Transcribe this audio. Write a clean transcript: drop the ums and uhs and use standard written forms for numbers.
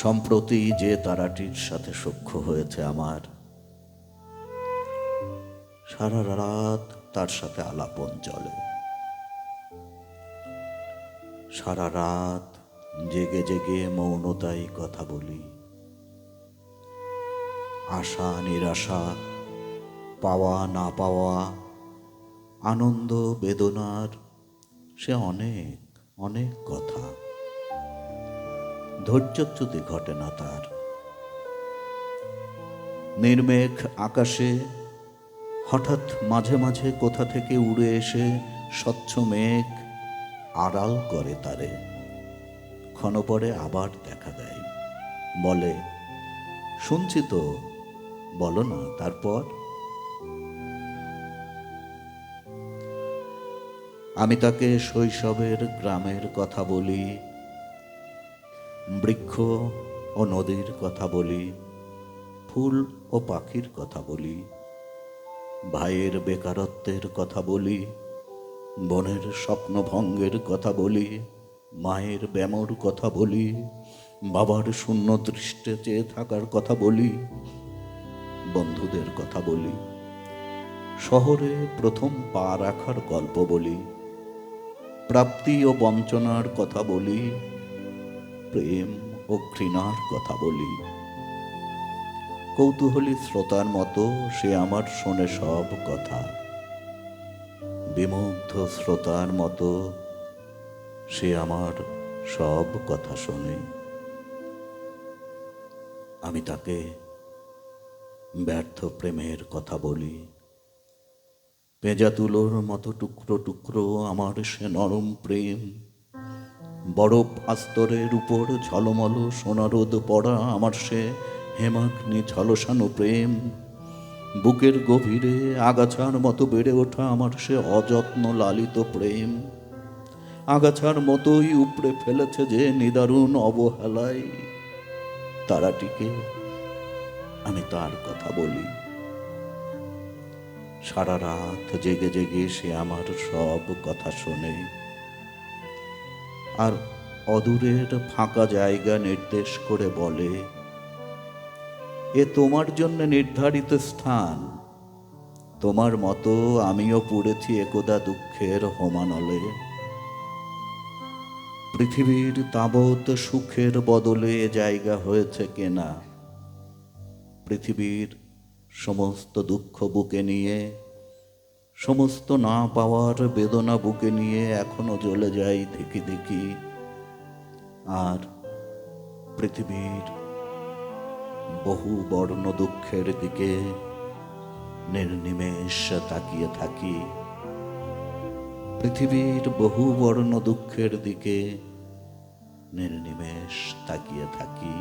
সম্প্রতি যে তারাটির সাথে সখ্য হয়েছে আমার, সারা রাত তার সাথে আলাপন চলে। সারা রাত জেগে জেগে মৌনতায় কথা বলি। আশা নিরাশা, পাওয়া না পাওয়া, আনন্দ বেদনার সে অনেক অনেক কথা। ধৈর্যচ্যুতি ঘটে না তার। নির্মেঘ আকাশে হঠাৎ মাঝে মাঝে কোথা থেকে উড়ে এসে স্বচ্ছ মেঘ আড়াল করে তারে। ক্ষণ পরে আবার দেখা দেয়, বলে, শুনছি তো, বলো না। তারপর আমি তাকে শৈশবের গ্রামের কথা বলি, বৃক্ষ ও নদীর কথা বলি, ফুল ও পাখির কথা বলি, ভাইয়ের বেকারত্বের কথা বলি, বোনের স্বপ্নভঙ্গের কথা বলি, মায়ের ব্যামোর কথা বলি, বাবার শূন্য দৃষ্টে চেয়ে থাকার কথা বলি, বন্ধুদের কথা বলি, শহরে প্রথম পা রাখার গল্প বলি, প্রাপ্তি ও বঞ্চনার কথা বলি, প্রেম ও ঘৃণার কথা বলি। কৌতূহলী শ্রোতার মতো সে আমার শোনে সব কথা। বিমুগ্ধ শ্রোতার মতো সে আমার সব কথা শোনে। আমি তাকে ব্যর্থ প্রেমের কথা বলি। পেঁজা তুলোর মতো টুকরো টুকরো আমার সে নরম প্রেম। বরফ আস্তরের উপর ঝলমল সোনারোদ পড়া আমার সে হেমাগ্নি ঝলসানো প্রেম। বুকের গভীরে আগাছার মতো বেড়ে ওঠা আমার সে অযত্ন লালিত প্রেম। আগাছার মতোই উপড়ে ফেলেছে যে নিদারুণ অবহেলায় তারাটিকে। আমি তার কথা বলি। সারা রাত জেগে জেগে সে আমার সব কথা শোনে, আর অদূরের ফাঁকা জায়গা নির্দেশ করে বলে, এ তোমার জন্য নির্ধারিত স্থান। তোমার মতো আমিও পড়েছি একদা দুঃখের হোমানলে। পৃথিবীর তাবৎ সুখের বদলে এ জায়গা হয়েছে কেনা। পৃথিবীর সমস্ত দুঃখ বুকে নিয়ে, সমস্ত না পাওয়ার বেদনা বুকে নিয়ে এখনো জ্বলে যাই দেখি দেখি। আর পৃথিবীর বহু বর্ণ দুঃখের দিকে নির্নিমেষ তাকিয়ে থাকি। পৃথিবীর বহু বর্ণ দুঃখের দিকে নির্নিমেষ তাকিয়ে থাকি।